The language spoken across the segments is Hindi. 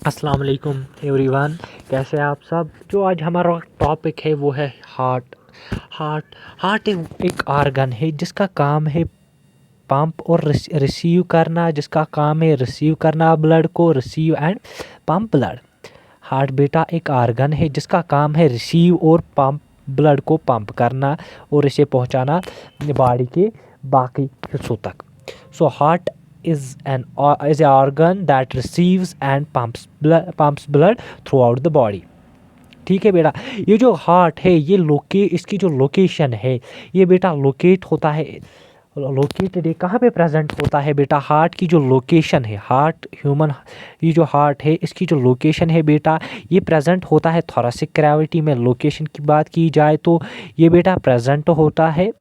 अस्सलाम वालेकुम एवरीवन। कैसे हैं आप सब। जो आज हमारा टॉपिक है वो है हार्ट। हार्ट हार्ट एक ऑर्गन है जिसका काम है पंप और रिसीव करना, जिसका काम है रिसीव करना ब्लड को, receive and pump blood. Heart बेटा एक ऑर्गन है जिसका काम है रिसीव और पंप ब्लड को पंप करना और इसे पहुंचाना बॉडी के बाकी हिस्सों तक। So heart is an organ that receives and pumps blood throughout the body। ठीक है बेटा। ये जो हार्ट है ये इसकी जो लोकेशन है ये बेटा लोकेट होता है, लोकेटेड है कहाँ पे प्रेजेंट होता है बेटा। हार्ट की जो लोकेशन है, ये जो हार्ट है इसकी जो लोकेशन है बेटा ये प्रेजेंट होता है थोरेसिक कैविटी में। लोकेशन की बात की जाए तो ये बेटा प्रेजेंट होता है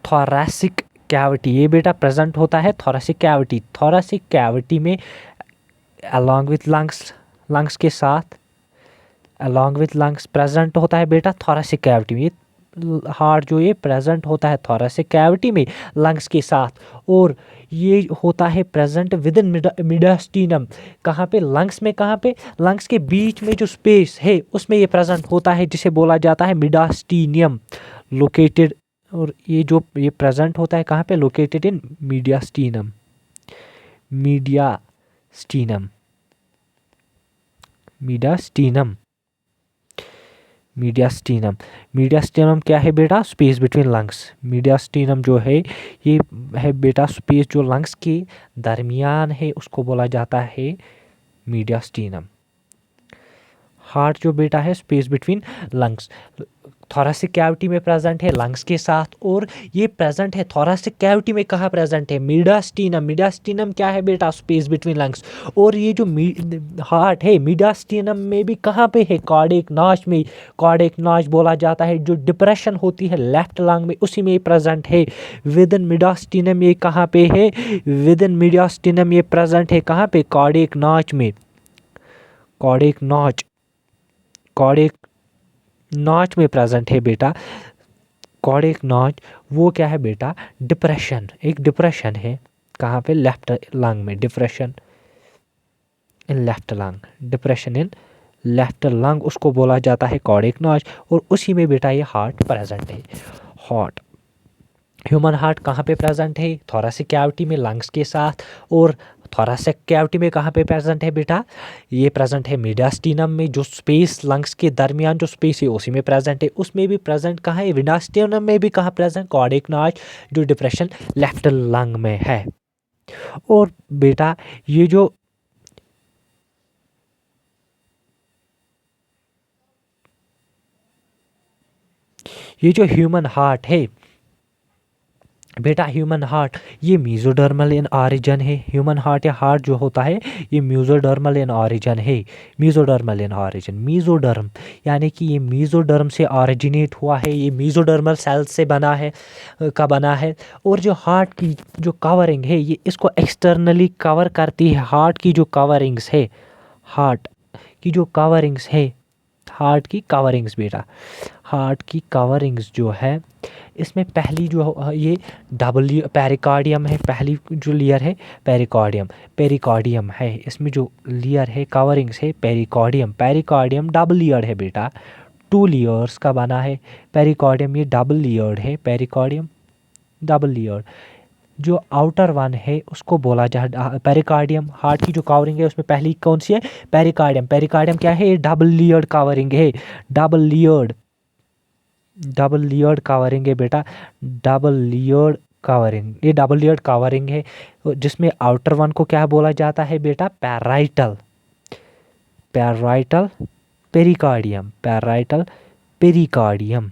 थोरेसिक कैविटी। ये बेटा प्रेजेंट होता है थोरेसिक कैविटी में अलॉन्ग विथ लंग्स के साथ, अलॉन्ग विथ लंग्स प्रेजेंट होता है बेटा थोरेसिक कैविटी में। हार्ट जो ये प्रेजेंट होता है थोरेसिक कैविटी में लंग्स के साथ, और ये होता है प्रेजेंट विद इन मिडास्टिनम। कहाँ पे? लंग्स में। कहाँ पे? लंग्स के बीच में जो स्पेस है उसमें ये प्रेजेंट होता है जिसे बोला जाता है मिडास्टिनियम लोकेटेड। और ये प्रेजेंट होता है कहाँ पे? Located in mediastinum. Mediastinum mediastinum mediastinum mediastinum क्या है बेटा? Space between lungs. मीडियास्टीनम जो है ये है बेटा स्पेस जो लंग्स के दरमियान है उसको बोला जाता है मीडियास्टीनम। हार्ट जो बेटा है space between lungs, thoracic cavity में प्रेजेंट है लंग्स के साथ, और ये प्रेजेंट है थोरेसिक कैविटी में। कहाँ प्रेजेंट है? मीडियास्टीनम। मीडियास्टीनम क्या है बेटा? Space between lungs. और ये जो हार्ट है मीडियास्टीनम में भी कहाँ पे है? कार्डियक नॉच में। कार्डियक नॉच बोला जाता है जो डिप्रेशन होती है लेफ्ट लंग में, उसी में प्रेजेंट है। विद इन मीडियास्टीनम ये कहाँ पे है? विद इन मीडियास्टीनम ये प्रेजेंट है कहाँ पे? कार्डियक नॉच में। कार्डियक नॉच में प्रेजेंट है बेटा। कार्डियक नॉच वो क्या है बेटा? डिप्रेशन, एक डिप्रेशन है कहाँ पे? लेफ्ट लंग में। Depression in left lung, depression in left lung उसको बोला जाता है कार्डियक नॉच, और उसी में बेटा ये हार्ट प्रेजेंट है। हार्ट, ह्यूमन हार्ट कहाँ पे प्रेजेंट है? थोरेसिक कैविटी में लंग्स के साथ। और थोरेसिक कैविटी में कहाँ पे प्रेजेंट है बेटा? ये प्रेजेंट है मीडियास्टीनम में। जो स्पेस लंग्स के दरमियान जो स्पेस है उसी में प्रेजेंट है। उसमें भी प्रेजेंट कहाँ है? मीडियास्टीनम में भी कहाँ प्रेजेंट? कार्डियक नॉच जो डिप्रेशन लेफ्ट लंग में है। और बेटा ये जो ह्यूमन हार्ट है बेटा, ह्यूमन हार्ट ये मीजोडर्मल इन ऑरिजिन है। ह्यूमन हार्ट या हार्ट जो होता है ये मीजोडर्मल इन ऑरिजिन है। मीजोडर्मल इन ऑरिजिन, मीजोडर्म यानी कि ये मीजोडर्म से ऑरिजिनेट हुआ है, ये मीजोडर्मल सेल से बना है। और जो हार्ट की जो कवरिंग है ये इसको एक्सटर्नली कवर करती है। हार्ट की जो कवरिंग्स है, हार्ट की जो कवरिंग्स है, हार्ट की कवरिंग्स बेटा, हार्ट की कवरिंग्स जो है इसमें पहली जो ये पेरिकार्डियम है। पहली जो लेयर है पेरिकार्डियम है। इसमें जो लेयर है कवरिंग्स है पेरिकार्डियम डबल लेयर्ड है बेटा। 2 लेयर्स का बना है पेरिकार्डियम, ये डबल लेयर्ड है पेरिकार्डियम, डबल लेयर्ड। जो आउटर वन है उसको बोला जाए पेरिकार्डियम। हार्ट की जो कवरिंग है उसमें पहली कौन सी है? पेरिकार्डियम क्या है? ये डबल लेयर्ड कवरिंग है। डबल लेयर्ड कवरिंग है बेटा। ये डबल लेयर्ड कवरिंग है जिसमें आउटर वन को क्या बोला जाता है बेटा? पेरिकार्डियम।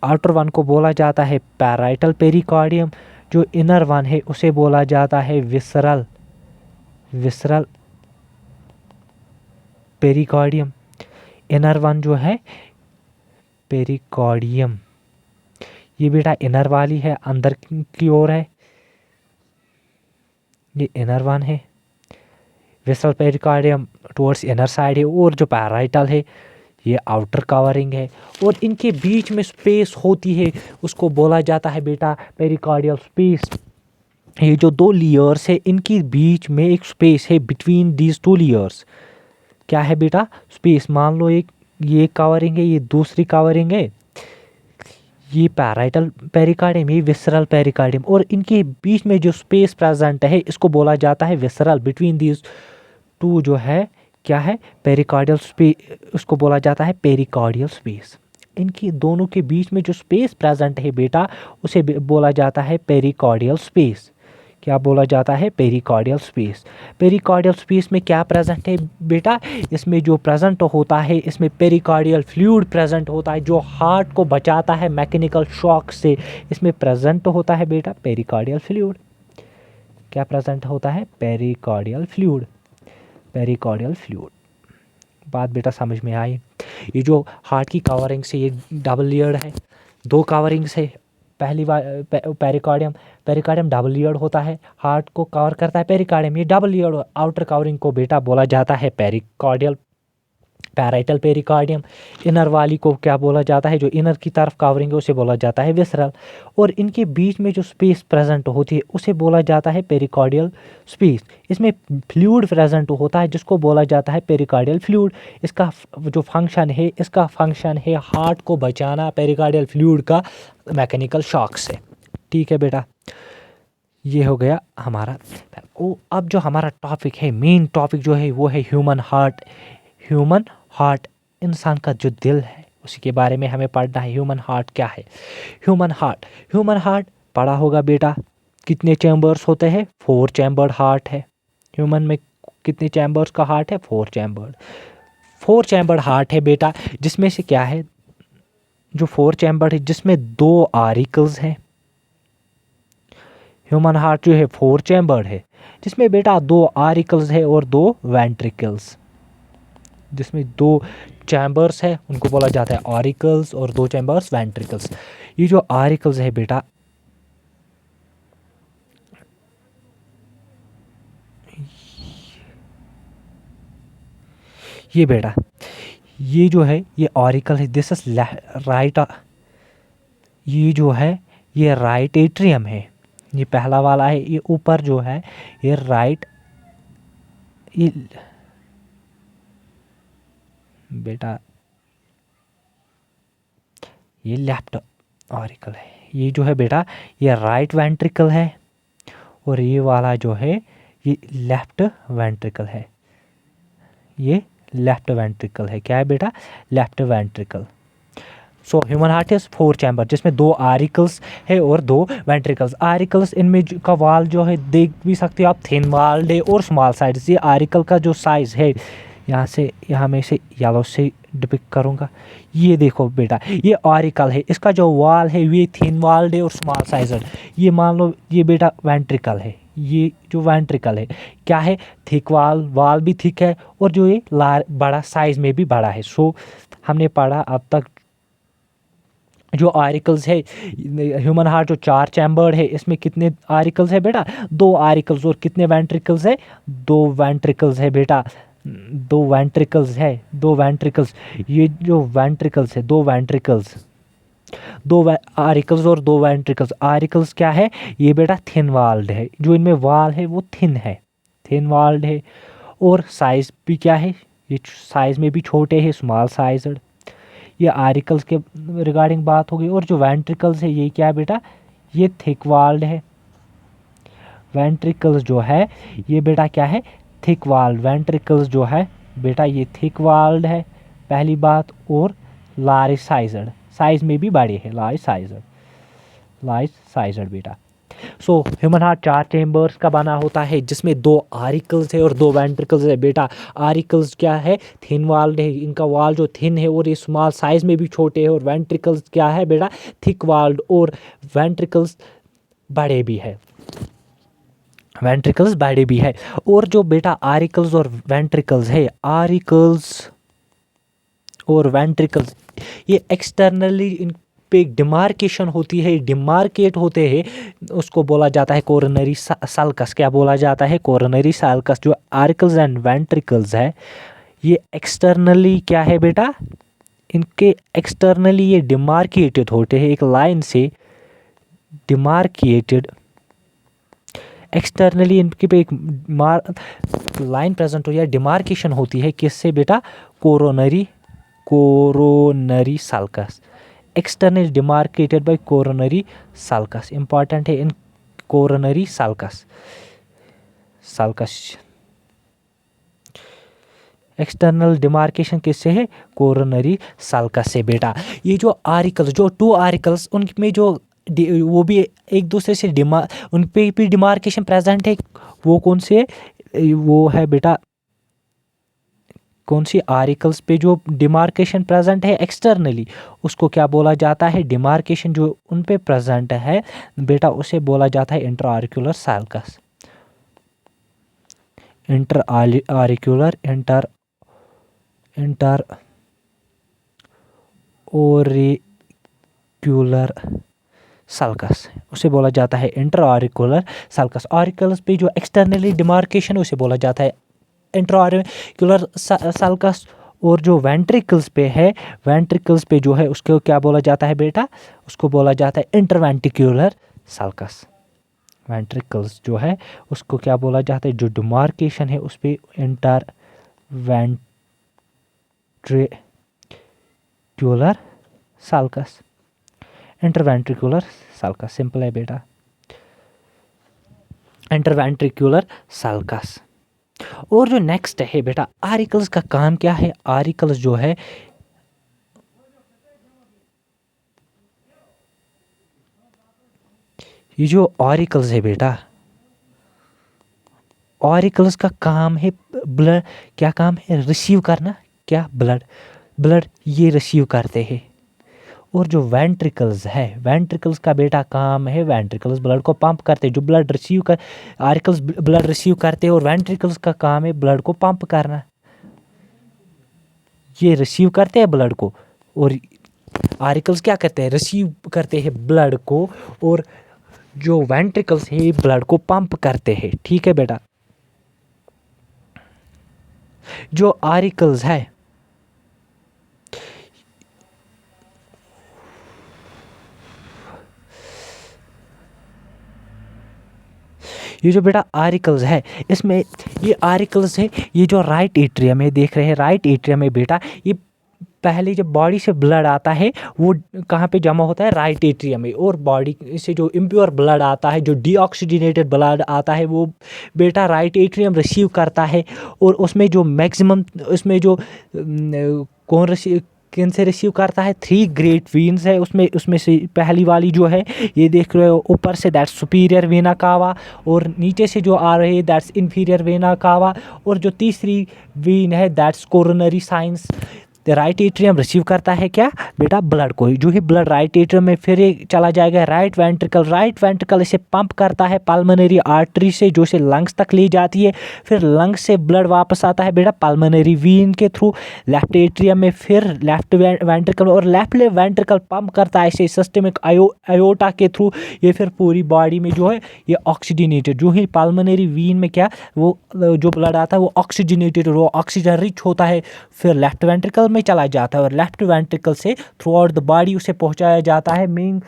आउटर वन को बोला जाता है पैराइटल पेरिकार्डियम। जो इनर वन है उसे बोला जाता है विसरल पेरिकार्डियम। इनर वन जो है पेरिकार्डियम, ये बेटा इनर वाली है, अंदर की ओर है, ये इनर वन है। Visceral pericardium towards inner side है, और जो पैराइटल है ये आउटर कवरिंग है। और इनके बीच में स्पेस होती है उसको बोला जाता है बेटा पेरिकार्डियल स्पेस। ये जो दो लेयर्स है इनके बीच में एक स्पेस है बिटवीन दीज टू लेयर्स। क्या है बेटा? स्पेस। मान लो एक ये कवरिंग है, ये दूसरी कवरिंग है, ये पैराइटल पेरिकार्डियम, ये विसरल पेरिकार्डियम, और इनके बीच में जो स्पेस प्रेजेंट है इसको बोला जाता है विसरल। बिटवीन दीज टू जो है क्या है? पेरिकार्डियल स्पेस, उसको बोला जाता है पेरिकार्डियल स्पेस। इनकी दोनों के बीच में जो स्पेस प्रेजेंट है बेटा उसे बोला जाता है पेरिकार्डियल स्पेस। क्या बोला जाता है? Pericardial space. पेरिकार्डियल स्पेस में क्या प्रेजेंट है बेटा? इसमें जो प्रेजेंट होता है इसमें पेरिकार्डियल फ्लूइड प्रेजेंट होता है जो हार्ट को बचाता है मैकेनिकल शॉक से। इसमें प्रेजेंट होता है बेटा पेरिकार्डियल फ्लूइड। क्या प्रेजेंट होता है? Pericardial fluid. Pericardial fluid. बात बेटा समझ में आई? ये जो हार्ट की कवरिंग से ये डबल लेयर्ड है, दो कवरिंग्स है। पहली बार पेरिकार्डियम, पेरिकार्डियम डबल लेयर्ड होता है, हार्ट को कवर करता है पेरिकार्डियम। ये डबल लेयर्ड आउटर कवरिंग को बेटा बोला जाता है पेरिकार्डियल पैराइटल पेरिकार्डियम। इनर वाली को क्या बोला जाता है? जो इनर की तरफ कवरिंग है उसे बोला जाता है विसरल। और इनके बीच में जो स्पेस प्रेजेंट होती है उसे बोला जाता है पेरिकार्डियल स्पेस। इसमें फ्लूइड प्रेजेंट होता है जिसको बोला जाता है पेरिकार्डियल फ्लूइड। इसका जो फंक्शन है, इसका फंक्शन है हार्ट को बचाना पेरिकार्डियल फ्लूइड का मैकेनिकल शॉक से। ठीक है बेटा, ये हो गया हमारा। अब जो हमारा टॉपिक है, मेन टॉपिक जो है वो है ह्यूमन हार्ट। ह्यूमन हार्ट, इंसान का जो दिल है उसी के बारे में हमें पढ़ना है। ह्यूमन हार्ट क्या है? ह्यूमन हार्ट, ह्यूमन हार्ट पढ़ा होगा बेटा। कितने चैम्बर्स होते हैं? 4 चैम्बर्ड हार्ट है। ह्यूमन में कितने चैम्बर्स का हार्ट है? 4 चैम्बर्ड। 4 चैम्बर्ड हार्ट है बेटा, जिसमें से क्या है? जो 4 चैम्बर्ड है जिसमें 2 आरिकल्स हैं। ह्यूमन हार्ट जो है 4 चैम्बर्ड है जिसमें बेटा 2 आरिकल्स है और 2 वेंट्रिकल्स। जिसमें 2 चैम्बर्स है उनको बोला जाता है ऑरिकल्स और 2 चैम्बर्स वेंट्रिकल्स। ये जो ऑरिकल्स है बेटा, ये बेटा ये जो है ये ऑरिकल है, दिस इज राइट। ये जो है ये राइट एट्रियम है, ये पहला वाला है। ये ऊपर जो है ये राइट, ये बेटा ये लेफ्ट ऑरिकल है। ये जो है बेटा ये राइट वेंट्रिकल है और ये वाला जो है ये लेफ्ट वेंट्रिकल है। ये लेफ्ट वेंट्रिकल है। क्या है बेटा? Left ventricle. So human heart is 4 chamber जिसमें 2 आरिकल्स है और 2 वेंट्रिकल्स। आरिकल्स इनमें का वाल जो है देख भी सकते हो आप, थिन वाल्ड है और स्मॉल साइज। ये आरिकल का जो साइज है, यहाँ में से येलो से डिपिक्ट करूँगा। ये देखो बेटा ये ऑरिकल है, इसका जो वाल है ये थिन वाल्ड है और स्मॉल साइजड। ये मान लो ये बेटा वेंट्रिकल है। ये जो वेंट्रिकल है क्या है? थिक वाल भी थिक है और जो ये बड़ा साइज में भी बड़ा है। सो हमने पढ़ा अब तक जो आरिकल्स है। ह्यूमन हार्ट जो 4 चैम्बर्ड है इसमें कितने आरिकल्स है बेटा? 2 आरिकल्स। और कितने वेंट्रिकल्स है? 2 वेंट्रिकल्स है बेटा। 2 वेंट्रिकल्स है, 2 वेंट्रिकल्स। ये जो वेंट्रिकल्स है 2 वेंट्रिकल्स, 2 आरिकल्स और 2 वेंट्रिकल्स। आरिकल्स क्या है? ये बेटा थिन वाल्ड है, जो इनमें वाल है वो थिन है, थिन वाल्ड है। और साइज भी क्या है? ये साइज में भी छोटे हैं, स्मॉल साइज्ड। ये आरिकल्स के रिगार्डिंग बात होगी। और जो वेंट्रिकल्स है ये क्या है बेटा? ये थिक वाल्ड है। वेंट्रिकल्स जो है ये बेटा क्या है? Thick walled. वेंट्रिकल्स जो है बेटा ये थिक वाल्ड है पहली बात, और लार्ज साइज्ड, साइज में भी बड़े हैं, लार्ज साइज्ड बेटा। सो ह्यूमन हार्ट 4 चैम्बर्स का बना होता है जिसमें 2 आरिकल्स है और 2 वेंट्रिकल्स है बेटा। आरिकल्स क्या है? थिन वाल्ड है, इनका वाल जो थिन है और ये स्मॉल साइज में भी छोटे हैं। और वेंट्रिकल्स क्या है बेटा? थिक वाल्ड और वेंट्रिकल्स बड़े भी है, वेंट्रिकल्स बड़े भी है। और जो बेटा आरिकल्स और वेंट्रिकल्स है, आरिकल्स और वेंट्रिकल्स ये एक्सटर्नली इन पे डिमार्केशन होती है, डिमार्केट होते हैं, उसको बोला जाता है कोरोनरी सल्कस। क्या बोला जाता है? Coronary sulcus. जो आरिकल्स एंड वेंट्रिकल्स है ये एक्सटर्नली क्या है बेटा? इनके एक्सटर्नली ये डिमार्केटेड होते हैं, एक लाइन से डिमार्केटेड एक्सटर्नली इनके पे एक लाइन प्रेजेंट हो या डिमार्केशन होती है, किससे बेटा? Coronary sulcus, externally demarcated by coronary sulcus, important है in coronary sulcus, external demarcation किससे है? कोरोनरी सल्कस से बेटा। ये जो आरिकल्स, जो 2 आरिकल्स, उनमें जो वो भी एक दूसरे से उन पे भी डिमार्केशन प्रेजेंट है, वो कौन से? वो है बेटा, कौन सी आरिकल्स पे जो डिमार्केशन प्रेजेंट है एक्सटर्नली, उसको क्या बोला जाता है? डिमार्केशन जो उन पे प्रेजेंट है बेटा, उसे बोला जाता है इंटर आरिकुलर सल्कस, इंटर ऑरिक्यूलर सल्कस, उसे बोला जाता है इंटर ऑरिकुलर सल्कस। ऑरिकल्स पे जो एक्सटर्नली डिमार्केशन उसे बोला जाता है इंटर ऑरिकुलर सल्कस, और जो वेंट्रिकल्स पे है, वेंट्रिकल्स पे जो है उसको क्या बोला जाता है बेटा? उसको बोला जाता है इंटरवेंट्रिकुलर सल्कस। वेंट्रिकल्स जो है उसको क्या बोला जाता है? जो डिमार्केशन है उस पे interventricular sulcus, interventricular sulcus, simple है बेटा, इंटरवेंट्रिकुलर सल्कस। और जो नेक्स्ट है बेटा, आरिकल्स का काम क्या है? आरिकल्स जो है ये जो ऑरिकल्स है बेटा, ऑरिकल्स का काम है ब्लड, क्या काम है? रिसीव करना, क्या? ब्लड ये रिसीव करते हैं। और जो वेंट्रिकल्स है, वेंट्रिकल्स का बेटा काम है, वेंट्रिकल्स ब्लड को पंप करते हैं, जो ब्लड रिसीव कर, आरिकल्स ब्लड रिसीव करते हैं और वेंट्रिकल्स का काम है ब्लड को पंप करना, ये रिसीव करते हैं ब्लड को, और आरिकल्स क्या करते हैं? रिसीव करते हैं ब्लड को, और जो वेंट्रिकल्स है ब्लड को पंप करते हैं। ठीक है बेटा। जो आरिकल्स है, ये जो बेटा आरिकल्स है, इसमें ये आरिकल्स है, ये जो राइट एट्रियम है, देख रहे हैं राइट एट्रियम है बेटा, ये पहले जब बॉडी से ब्लड आता है वो कहाँ पे जमा होता है? राइट एट्रियम में। और बॉडी से जो इम्प्योर ब्लड आता है, जो डीऑक्सीजनेटेड ब्लड आता है, वो बेटा राइट एट्रियम रिसीव करता है, और उसमें जो मैक्सिमम, उसमें जो कौन रिसीव, किन से रिसीव करता है? 3 ग्रेट वीन्स है, उसमें से पहली वाली जो है ये देख रहे हो ऊपर से, दैट्स सुपीरियर वेना कावा, और नीचे से जो आ रहे हैं दैट्स इन्फीरियर वेना कावा, और जो तीसरी वीन है that's coronary science. Right atrium receive करता है क्या बेटा? ब्लड को। जो ही ब्लड राइट एट्रियम में फिर ये चला जाएगा राइट वेंट्रिकल इसे पंप करता है पल्मोनरी आर्टरी से, जो से लंग्स तक ले जाती है, फिर लंग्स से ब्लड वापस आता है बेटा पल्मोनरी वीन के थ्रू लेफ्ट एट्रियम में, फिर लेफ्ट वेंट्रिकल, और लेफ्ट वेंट्रिकल पंप करता है इसे सिस्टमिक आयोटा के थ्रू, ये फिर पूरी बॉडी में जो है ये ऑक्सीजनेटेड, जो ही पल्मोनरी वीन में क्या वो जो ब्लड आता है वो ऑक्सीजनेटेड, वो ऑक्सीजन रिच होता है, फिर लेफ्ट वेंट्रिकल में चला जाता है, और लेफ्ट वेंट्रिकल से थ्रू आउट द बॉडी उसे पहुंचाया जाता है मेन।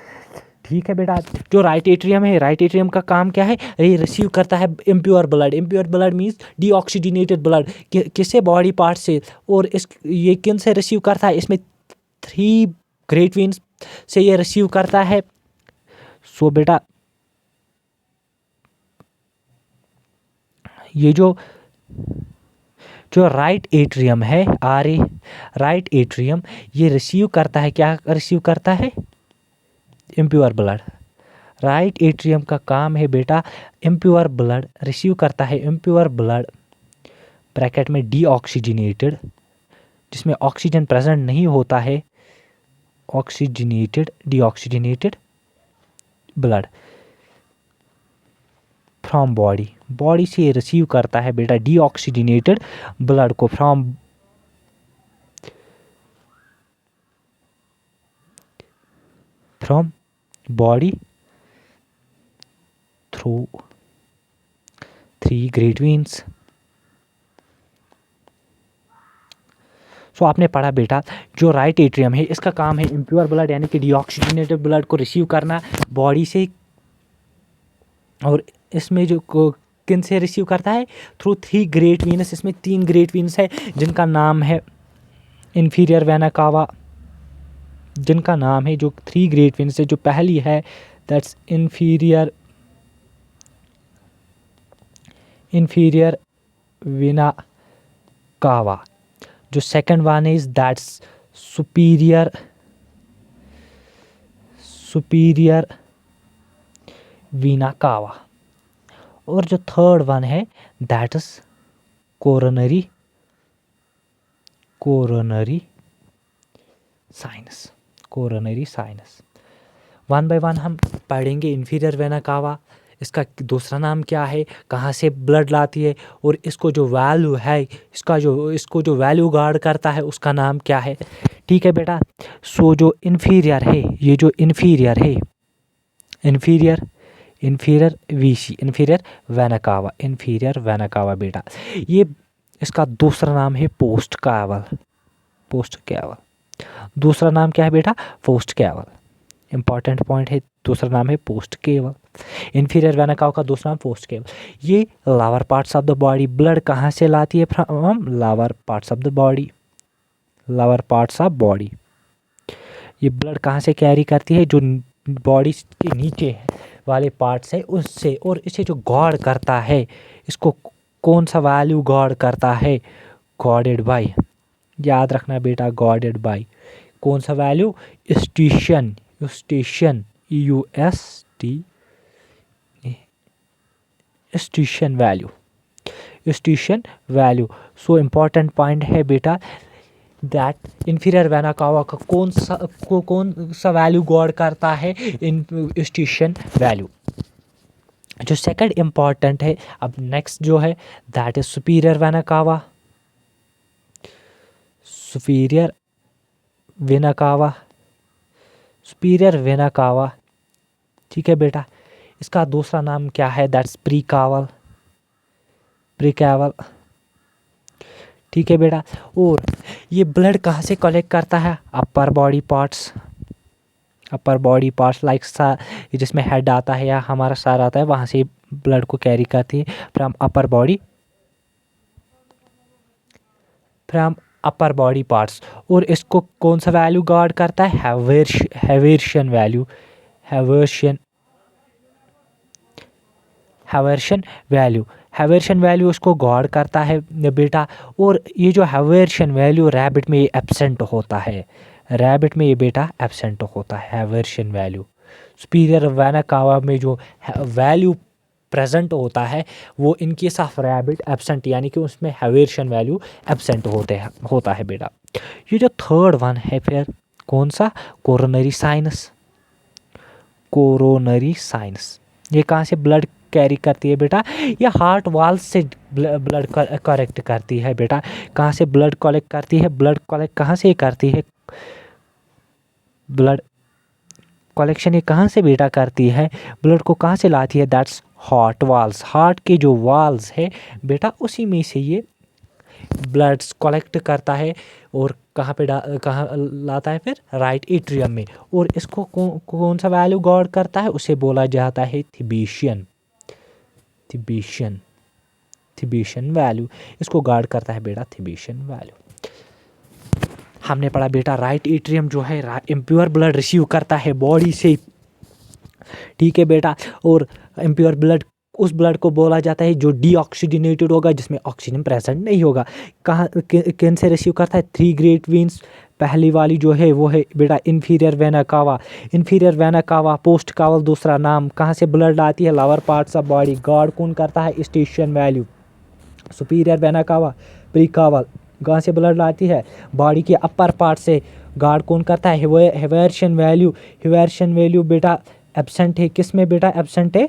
ठीक है बेटा। जो राइट एट्रियम है, राइट एट्रियम का काम क्या है? ये रिसीव करता है impure blood means deoxygenated blood, किससे? बॉडी पार्ट से। और ये किन से रिसीव करता है? इसमें 3 ग्रेट वेन्स से ये रिसीव करता है। सो बेटा ये जो राइट एट्रियम है, राइट एट्रियम, ये रिसीव करता है, क्या रिसीव करता है? Impure blood. राइट एट्रियम का काम है बेटा इम्प्योर ब्लड रिसीव करता है, इम्प्योर ब्लड ब्रैकेट में डीऑक्सीजनेटेड, जिसमें ऑक्सीजन प्रेजेंट नहीं होता है, डीऑक्सीजनेटेड ब्लड फ्रॉम बॉडी से रिसीव करता है बेटा डीऑक्सीजनेटेड ब्लड को from body through 3 great veins. So आपने पढ़ा बेटा जो राइट एट्रियम है इसका काम है इम्प्योर ब्लड यानी कि डीऑक्सीजनेटेड ब्लड को रिसीव करना बॉडी से और इसमें जो किन से रिसीव करता है, थ्रू 3 ग्रेट वीनस। इसमें 3 ग्रेट वीनस है जिनका नाम है इन्फीरियर वेना कावा, जिनका नाम है जो 3 ग्रेट वीनस है। जो पहली है दैट्स इन्फीरियर वेना कावा। जो second one is that's superior vena cava. और जो थर्ड वन है that is coronary sinus. One by one हम पढ़ेंगे इन्फीरियर वेना कावा, इसका दूसरा नाम क्या है, कहाँ से ब्लड लाती है, और इसको जो वैल्यू है, इसको जो वैल्यू गार्ड करता है उसका नाम क्या है। ठीक है बेटा। सो जो इन्फीरियर है, ये जो इन्फीरियर है, इन्फीरियर वेना कावा बेटा, ये इसका दूसरा नाम है पोस्ट कैवल। दूसरा नाम क्या है बेटा, पोस्ट कैवल। इंपॉर्टेंट पॉइंट है, दूसरा नाम है पोस्ट केवल। इन्फीरियर वेना कावा का दूसरा नाम पोस्ट केवल। ये lower parts of the body, blood कहाँ से लाती है, from lower parts of body. ये ब्लड कहाँ से कैरी करती है, जो बॉडी के नीचे वाले पार्ट्स है उससे। और इसे जो गार्ड करता है, इसको कौन सा वैल्यू गार्ड करता है, गॉडेड बाय। याद रखना बेटा, गॉडेड बाय कौन सा value, station station value. So important point है बेटा दैट इन्फीरियर वेना कावा का कौन सा वैल्यू गार्ड करता है, इन स्टेशन वैल्यू। जो सेकंड इम्पॉर्टेंट है, अब नेक्स्ट जो है दैट इज सुपीरियर वेना कावा। ठीक है बेटा। इसका दूसरा नाम क्या है, दैट्स प्रीकावल। ठीक है बेटा। और ये ब्लड कहाँ से कलेक्ट करता है, अपर बॉडी पार्ट्स लाइक जिसमें हेड आता है या हमारा सर आता है, वहाँ से ब्लड को कैरी करती है फ्रॉम अपर बॉडी पार्ट्स। और इसको कौन सा वैल्यू गार्ड करता है, हैवर्शन वैल्यू उसको गार्ड करता है बेटा। और ये जो हैवर्शन वैल्यू रैबिट में एब्सेंट होता है, हैवर्शन वैल्यू। सुपीरियर वेना कावा में जो वैल्यू प्रेजेंट होता है वो in case of rabbit absent, यानी कि उसमें हैवर्शन वैल्यू एब्सेंट होता है बेटा। ये जो थर्ड वन है फिर कौन सा, कोरोनरी साइनस। ये कहाँ से ब्लड कैरी करती है बेटा, ये हार्ट वाल्व से ब्लड कलेक्ट करती है बेटा। कहाँ से ब्लड कलेक्ट करती है, ब्लड कलेक्ट कहाँ से करती है, ब्लड कलेक्शन ये कहाँ से बेटा करती है, ब्लड को कहाँ से लाती है, दैट्स हार्ट वाल्स। हार्ट के जो वाल्स है बेटा, उसी में से ये ब्लड कलेक्ट करता है। और कहाँ लाता है फिर, राइट एट्रियम में। और इसको कौन सा वैल्यू गार्ड करता है, उसे बोला जाता है थिबेशियन वैल्यू। इसको गार्ड करता है बेटा थिबेशियन वैल्यू। हमने पढ़ा बेटा राइट एट्रियम जो है इम्प्योर ब्लड रिसीव करता है बॉडी से। ठीक है बेटा। और इम्प्योर ब्लड, उस ब्लड को बोला जाता है जो डीऑक्सीजनेटेड होगा, जिसमें ऑक्सीजन प्रेजेंट नहीं होगा। कहाँ किन से रिसीव करता है, 3 ग्रेट वेन्स। पहली वाली जो है वो है बेटा inferior vena cava, post caval दूसरा नाम। कहाँ से ब्लड आती है, lower parts of body. Guard कौन करता है, eustachian valve. Superior vena cava, pre caval, कहाँ से ब्लड लाती है, बॉडी के अपर पार्ट से। गार्ड कौन करता है, हैवर्शन वैल्यू बेटा एब्सेंट है। किस में बेटा एब्सेंट है,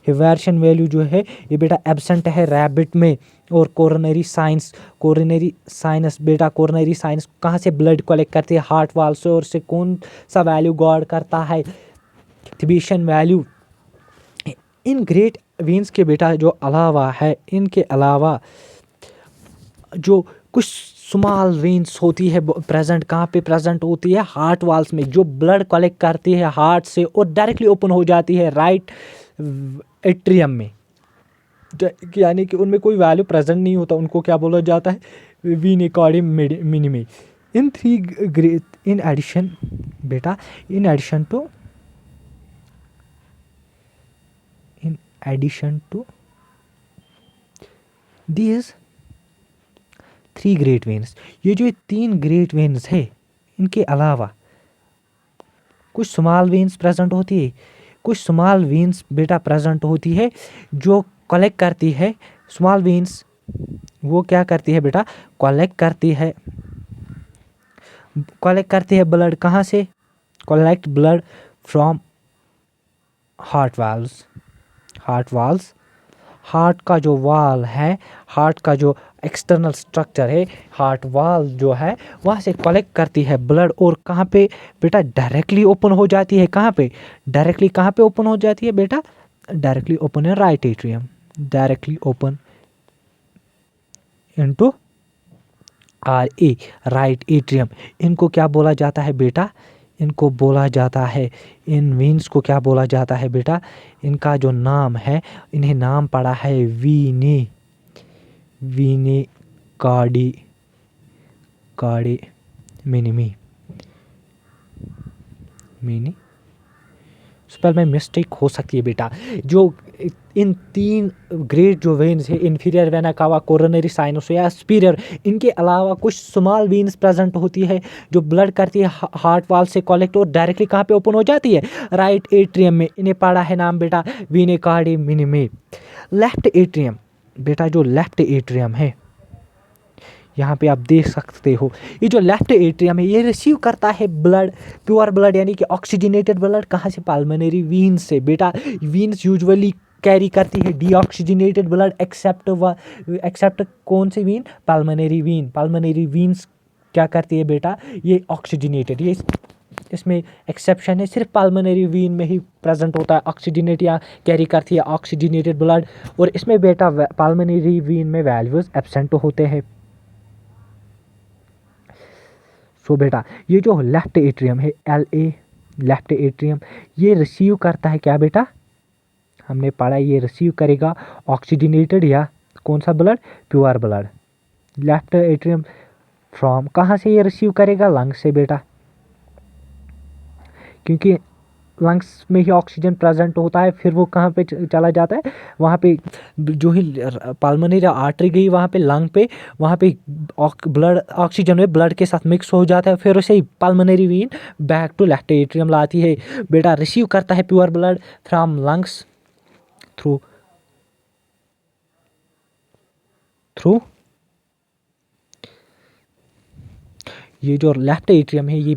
हैवर्शन वैल्यू जो है ये बेटा एब्सेंट है रैबिट में। और कोरोनरी साइनस बेटा, कोरोनरी साइनस कहाँ से ब्लड कलेक्ट करती है, हार्ट वाल से। और से कौन सा वैल्यू गार्ड करता है, थिबेशियन वैल्यू। इन ग्रेट वेन्स के बेटा जो अलावा है, इनके अलावा जो कुछ स्मॉल वेन्स होती है प्रेजेंट, कहाँ पे प्रेजेंट होती है, हार्ट वाल्स में, जो ब्लड कलेक्ट करती है हार्ट से और डायरेक्टली ओपन हो जाती है राइट एट्रियम में, यानी कि उनमें कोई वैल्यू प्रेजेंट नहीं होता, उनको क्या बोला जाता है venae cordis minimae. In three great in addition बेटा, in addition to these three great veins, ये जो 3 ग्रेट वेन्स है, इनके अलावा कुछ स्मॉल वेन्स प्रेजेंट होती है, कुछ स्मॉल वेन्स बेटा प्रेजेंट होती है जो कलेक्ट करती है। स्मॉल वेन्स वो क्या करती है बेटा, कलेक्ट करती है ब्लड, कहाँ से, collect blood from heart walls. Heart का जो वाल है, हार्ट का जो एक्सटर्नल स्ट्रक्चर है, हार्ट वाल जो है वहाँ से कलेक्ट करती है ब्लड, और कहाँ पे बेटा डायरेक्टली ओपन हो जाती है, कहाँ पे ओपन हो जाती है बेटा, directly open in right atrium, directly open into RA right atrium. इनको क्या बोला जाता है बेटा, इनको बोला जाता है, इन वेन्स को क्या बोला जाता है बेटा, इनका जो नाम है, इन्हें नाम पड़ा है वीने कार्डे मिनिमी स्पेल में मिस्टेक हो सकती है बेटा। जो इन 3 ग्रेट जो वेन्स है, इन्फीरियर वेना कावा, कोरोनरी साइनस या सुपीरियर, इनके अलावा कुछ स्मॉल वेन्स प्रेजेंट होती है जो ब्लड करती है हार्ट वाल से कलेक्ट, और डायरेक्टली कहाँ पे ओपन हो जाती है, राइट एट्रियम में। इन्हें पड़ा है नाम बेटा वीने कार्डे मिनिमे। लेफ्ट एट्रियम बेटा, जो लेफ्ट एट्रियम है, यहाँ पे आप देख सकते हो, ये जो लेफ्ट एट्रियम है ये रिसीव करता है ब्लड, प्योर ब्लड यानी कि ऑक्सीजनेटेड ब्लड, कहाँ से, पाल्मोनरी वीन्स से बेटा। वीन्स यूजुअली कैरी करती है डीऑक्सीजनेटेड ब्लड, एक्सेप्ट कौन सी वीन, पाल्मोनरी वीन्स क्या करती है बेटा, ये ऑक्सीजनेटेड, ये इसमें एक्सेप्शन है, सिर्फ पाल्मोनरी वीन में ही प्रेजेंट होता है ऑक्सीजनेट, या कैरी करती है ऑक्सीजनेटेड ब्लड, और इसमें बेटा पाल्मोनरी वीन में वैल्यूज एब्सेंट होते हैं। सो बेटा ये जो लेफ्ट एट्रियम है, LA लेफ्ट एट्रियम, ये रिसीव करता है क्या बेटा, हमने पढ़ा ये रिसीव करेगा ऑक्सीजनेटेड या कौन सा blood, pure blood. Left atrium from, कहाँ से ये रिसीव करेगा, लंग्स से बेटा, क्योंकि लंग्स में ही ऑक्सीजन प्रेजेंट होता है, फिर वो कहाँ पे चला जाता है, वहाँ पे जो ही पाल्मोनरी आर्टरी गई वहाँ पे लंग पे, वहाँ पे ब्लड ऑक्सीजन में ब्लड के साथ मिक्स हो जाता है, फिर उसे ही pulmonary vein back to left atrium लाती है बेटा, रिसीव करता है pure blood from lungs through ये जो लेफ्ट एट्रियम है ये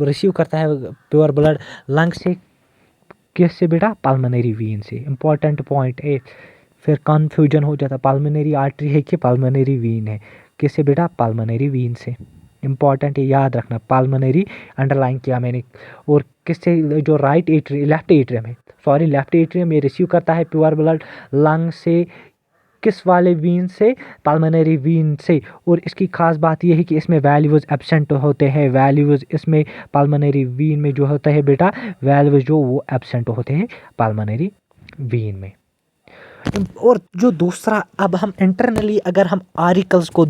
रिसीव करता है प्योर ब्लड लंग से, किससे बेटा, पाल्मोनरी वीन से। इंपॉर्टेंट पॉइंट है, फिर कन्फ्यूजन हो जाता, पाल्मोनरी आर्टरी है कि पाल्मोनरी वीन है, किससे बेटा, पाल्मोनरी वीन से। इंपॉर्टेंट है, याद रखना, पाल्मोनरी अंडरलाइन किया मैंने। और किससे, जो लेफ्ट एट्रियम है, लेफ्ट एट्रियम ये रिसीव करता है प्योर ब्लड लंग से, किस वाले वीन से, पाल्मोनरी वीन से। और इसकी खास बात यह है कि इसमें वैल्यूज एब्सेंट होते हैं, वैल्यूज इसमें पाल्मोनरी वीन में जो होता है बेटा, वैल्यूज जो वो एब्सेंट होते हैं पाल्मोनरी वीन में। और जो दूसरा, अब हम इंटरनली अगर हम ऑरिकल्स को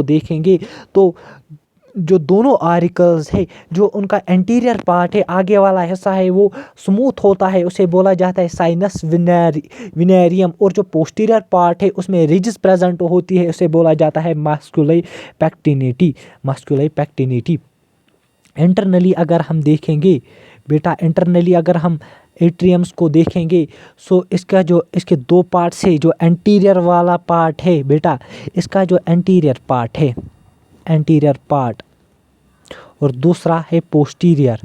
देखेंगे, तो जो दोनों ऑरिकल्स है, जो उनका एंटीरियर पार्ट है, आगे वाला हिस्सा है, वो स्मूथ होता है, उसे बोला जाता है साइनस विनेरियम, और जो पोस्टीरियर पार्ट है उसमें रिजेस प्रेजेंट होती है, उसे बोला जाता है मस्कुलई पैक्टिनिटी। इंटरनली अगर हम देखेंगे बेटा, अगर हम एट्रियम्स को देखेंगे, सो इसके 2 पार्ट्स है, जो एंटीरियर वाला पार्ट है बेटा, इसका जो एंटीरियर पार्ट और दूसरा है पोस्टीरियर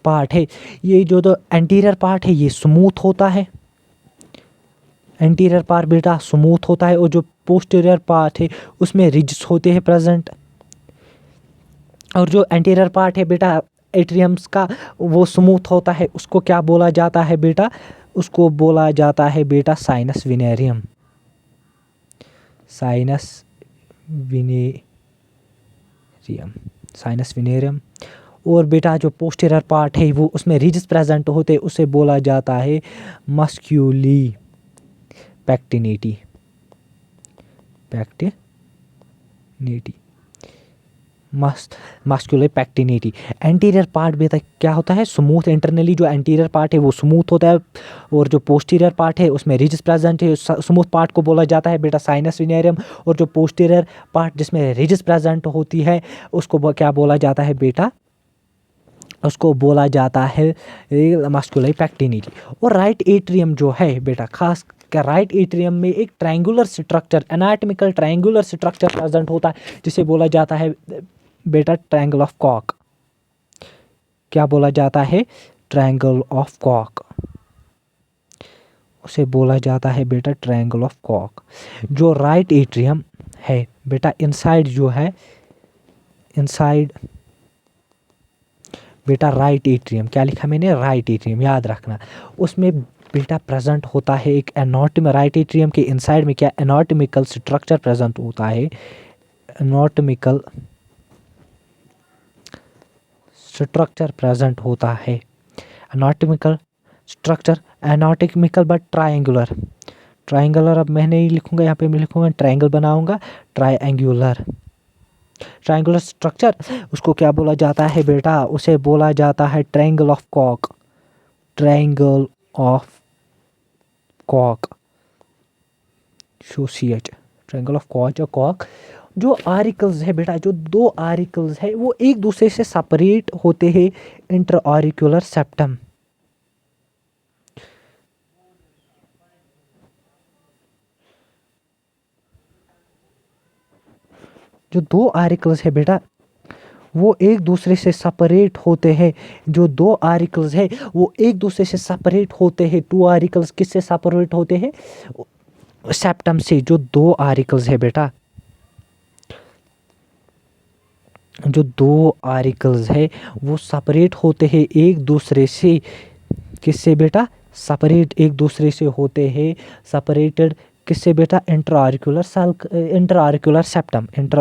पार्ट है। ये जो एंटीरियर पार्ट है ये स्मूथ होता है, एंटीरियर पार्ट बेटा स्मूथ होता है, और जो पोस्टीरियर पार्ट है उसमें रिजेस होते हैं प्रेजेंट। और जो एंटीरियर पार्ट है बेटा एट्रियम्स का, वो स्मूथ होता है, उसको क्या बोला जाता है बेटा, उसको बोला जाता है बेटा साइनस विनेरियम। साइनस विनेरियम। और बेटा जो पोस्टीरियर पार्ट है वो उसमें रिजिस प्रेजेंट होते, उसे बोला जाता है मस्क्यूली पैक्टिनिटी। मस्कुलर पैक्टिनिटी। एंटीरियर पार्ट बेटा क्या होता है, स्मूथ। इंटरनली जो एंटीरियर पार्ट है वो स्मूथ होता है, और जो पोस्टीरियर पार्ट है उसमें रिजिस प्रेजेंट है। स्मूथ पार्ट को बोला जाता है बेटा साइनस विनेरियम, और जो पोस्टीरियर पार्ट जिसमें रिजिस प्रेजेंट होती है उसको क्या बोला जाता है बेटा, उसको बोला जाता है मस्कुलर पैक्टिनिटी। और राइट एट्रियम जो है बेटा, खास क्या राइट एट्रियम में एक triangular structure, anatomical triangular structure present होता है जिसे बोला जाता है बेटा ट्रायंगल ऑफ कॉक। क्या बोला जाता है, ट्रायंगल ऑफ कॉक, उसे बोला जाता है बेटा ट्रायंगल ऑफ कॉक। जो राइट एट्रियम है बेटा, इनसाइड जो है, इनसाइड बेटा राइट एट्रियम, क्या लिखा मैंने, राइट एट्रियम, याद रखना। उसमें बेटा प्रेजेंट होता है एक एनाटॉमी, राइट एट्रियम के इनसाइड में क्या एनाटॉमिकल स्ट्रक्चर प्रेजेंट होता है, एनाटॉमिकल स्ट्रक्चर प्रेजेंट होता है, anatomical structure, anatomical but triangular. Triangular अब मैं नहीं लिखूंगा, यहाँ पे मैं लिखूंगा ट्रायंगल बनाऊंगा, ट्रायंगुलर। ट्रायंगुलर स्ट्रक्चर उसको क्या बोला जाता है बेटा, उसे बोला जाता है triangle of Koch, triangle of Koch, CH, triangle of Koch. Koch जो आरिकल्स है बेटा, जो दो आरिकल्स है वो एक दूसरे से सेपरेट होते हैं, इंटर ऑरिकुलर सेप्टम। जो दो आरिकल्स है बेटा वो एक दूसरे से सेपरेट होते हैं, जो दो आरिकल्स है वो एक दूसरे से सेपरेट होते हैं। टू आरिकल्स किससे सेपरेट होते हैं, सेप्टम से। जो दो आरिकल्स है बेटा, जो दो आरिकल्स है वो सेपरेट होते हैं एक दूसरे से, किससे बेटा, सेपरेट एक दूसरे से होते हैं, सेपरेटेड किससे बेटा, inter auricular septum, inter auricular septum, inter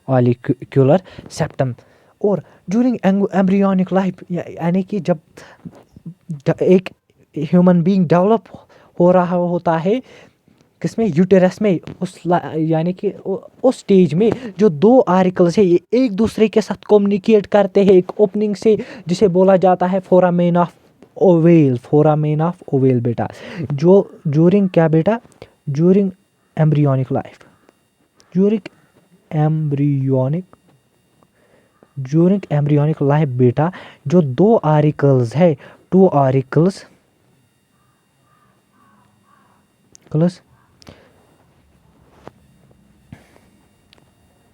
auricular septum. और ड्यूरिंग एम्ब्रियोनिक लाइफ, यानी कि जब एक ह्यूमन बीइंग डेवलप हो रहा होता है, किसमें, यूटेरस में, यानी कि उस स्टेज में जो दो आरिकल्स है ये एक दूसरे के साथ कम्युनिकेट करते हैं एक ओपनिंग से, जिसे बोला जाता है foramen of ovale, foramen of ovale बेटा। जो ड्यूरिंग क्या बेटा, during embryonic life, during embryonic life बेटा, जो दो आरिकल्स है, two auricles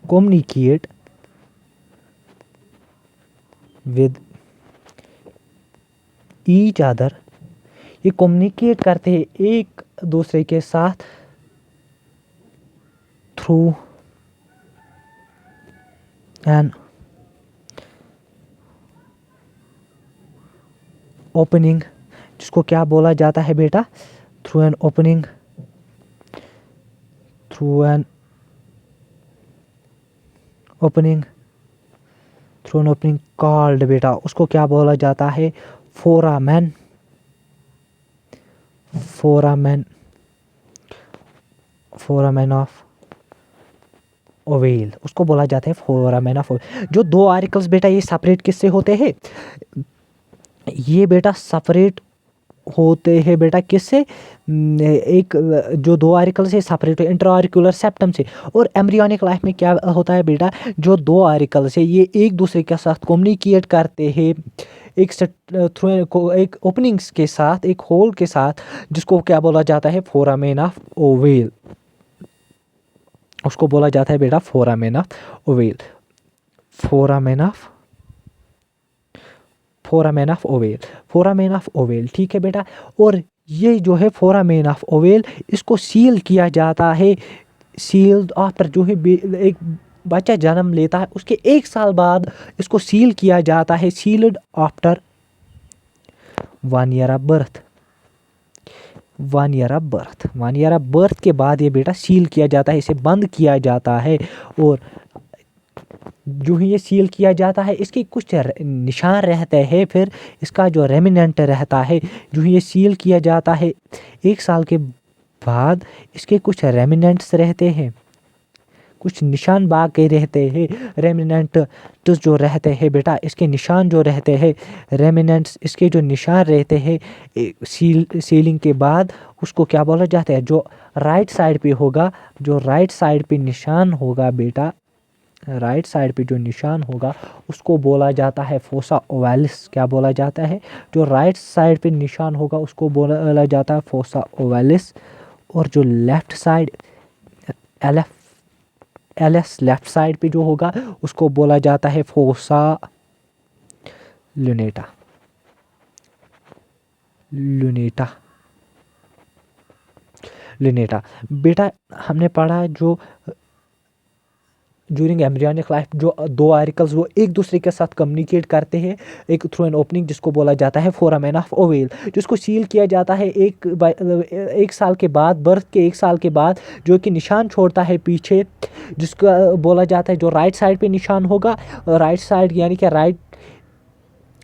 communicate with each other, ये कम्युनिकेट करते हैं एक दूसरे के साथ थ्रू एन ओपनिंग, जिसको क्या बोला जाता है बेटा, थ्रू एन ओपनिंग, कॉल्ड बेटा, उसको क्या बोला जाता है, फोरामेन ऑफ ओवेल, उसको बोला जाता है फोरामेन ऑफ ओवेल। जो दो आरिकल्स बेटा ये सेपरेट किससे होते हैं, ये बेटा सेपरेट होते हैं बेटा किससे, एक जो दो आरिकल से सेपरेट है इंटर ऑरिकुलर सेप्टम से। और एम्ब्रियोनिक लाइफ में क्या होता है बेटा, जो दो आरिकल से ये एक दूसरे के साथ कम्युनिकेट करते हैं एक थ्रू एक ओपनिंग्स के साथ, एक होल के साथ, जिसको क्या बोला जाता है, फोरामेन ऑफ ओवेल, उसको बोला जाता है बेटा foramen of ovale, foramen of oval, ठीक है बेटा। और ये जो है फोरामेन ऑफ ओवेल, इसको सील किया जाता है, सील्ड आफ्टर, जो है एक बच्चा जन्म लेता है उसके एक साल बाद इसको सील किया जाता है, sealed after 1 year of birth, 1 year of birth, 1 year of birth के बाद ये बेटा सील किया जाता है, इसे बंद किया जाता है। और जो ही ये सील किया जाता है इसके कुछ निशान रहते हैं, फिर इसका जो रेमिनेंट रहता है, जो ही ये सील किया जाता है 1 साल के बाद इसके कुछ रेमिनेंट्स रहते हैं, कुछ निशान बाकी रहते हैं। रेमिनेंट जो रहते हैं बेटा, इसके निशान जो रहते हैं, रेमिनेंट्स इसके जो निशान रहते हैं सीलिंग के बाद, उसको क्या बोला जाता है? जो राइट साइड पे होगा, जो राइट साइड पे निशान होगा बेटा, राइट साइड पे जो निशान होगा उसको बोला जाता है फोसा ओवैलिस। क्या बोला जाता है? जो राइट साइड पे निशान होगा उसको बोला जाता है फोसा ओवैलिस। और जो left side LS left side पे जो होगा उसको बोला जाता है फोसा लुनेटा, लुनेटा, लुनेटा। बेटा हमने पढ़ा जो ड्यूरिंग एम्ब्रियोनिक लाइफ जो दो आर्टिकल्स वो एक दूसरे के साथ कम्युनिकेट करते हैं एक थ्रू एन ओपनिंग, जिसको बोला जाता है फोरामेन ऑफ ओवेल, जिसको सील किया जाता है एक साल के बाद, बर्थ के 1 साल के बाद, जो कि निशान छोड़ता है पीछे, जिसका बोला जाता है जो राइट साइड पे निशान होगा, राइट साइड यानी कि राइट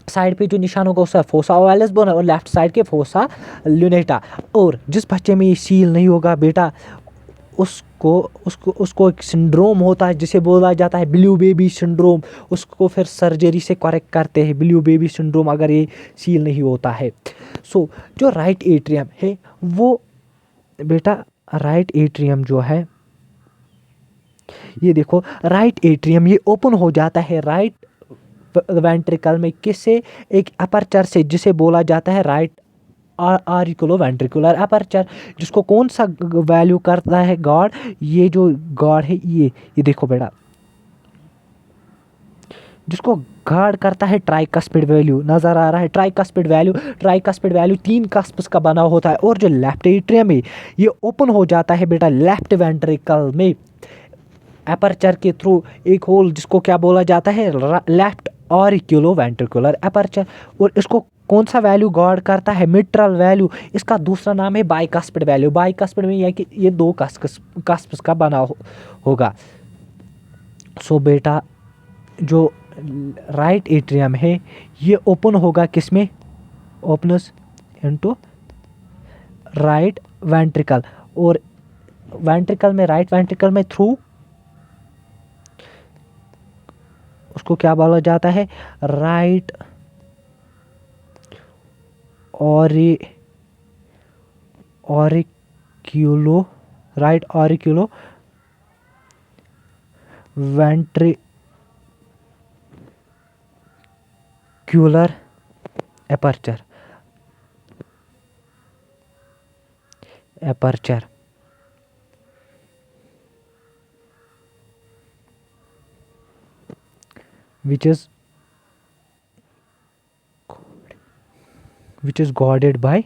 साइड पे जो निशान होगा उसका फोसा ओवैलिस बोना, और लेफ्ट साइड के फोसा लुनेटा। और जिस बच्चे में ये सील नहीं होगा बेटा, उसको एक सिंड्रोम होता है जिसे बोला जाता है ब्लू बेबी सिंड्रोम। उसको फिर सर्जरी से करेक्ट करते हैं ब्लू बेबी सिंड्रोम, अगर ये सील नहीं होता है। सो जो राइट एट्रियम है वो बेटा, राइट एट्रियम जो है ये देखो, राइट एट्रियम ये ओपन हो जाता है राइट वेंट्रिकल में, किससे? एक अपर्चर से, जिसे बोला जाता है राइट आरिकुलो वेंट्रिकुलर अपर्चर, जिसको कौन सा वैल्यू करता है गॉड? ये जो गॉड है ये देखो बेटा, जिसको गार्ड करता है ट्राइकस्पिड वैल्यू, नजर आ रहा है ट्राइकस्पिड वैल्यू। ट्राइकस्पिड वैल्यू 3 कस्प्स का बना होता है। और जो लेफ्ट एट्रियम है ये ओपन हो जाता है बेटा लेफ्ट वेंट्रिकल में अपर्चर के थ्रू, एक होल जिसको क्या बोला जाता है? Left auriculo ventricular aperture. और इसको कौन सा वैल्यू गार्ड करता है? Mitral valve. इसका दूसरा नाम है बाइकस्पिड वैल्यू। बाइकस्पिड में यह कि ये 2 कस्प्स का बना होगा। सो बेटा जो राइट एट्रियम है ये ओपन होगा किसमें? Opens into right ventricle. और वेंट्रिकल में, राइट वेंट्रिकल में थ्रू उसको क्या बोला जाता है? Right auriculo, right auriculo ventricular aperture, aperture. which is guarded by,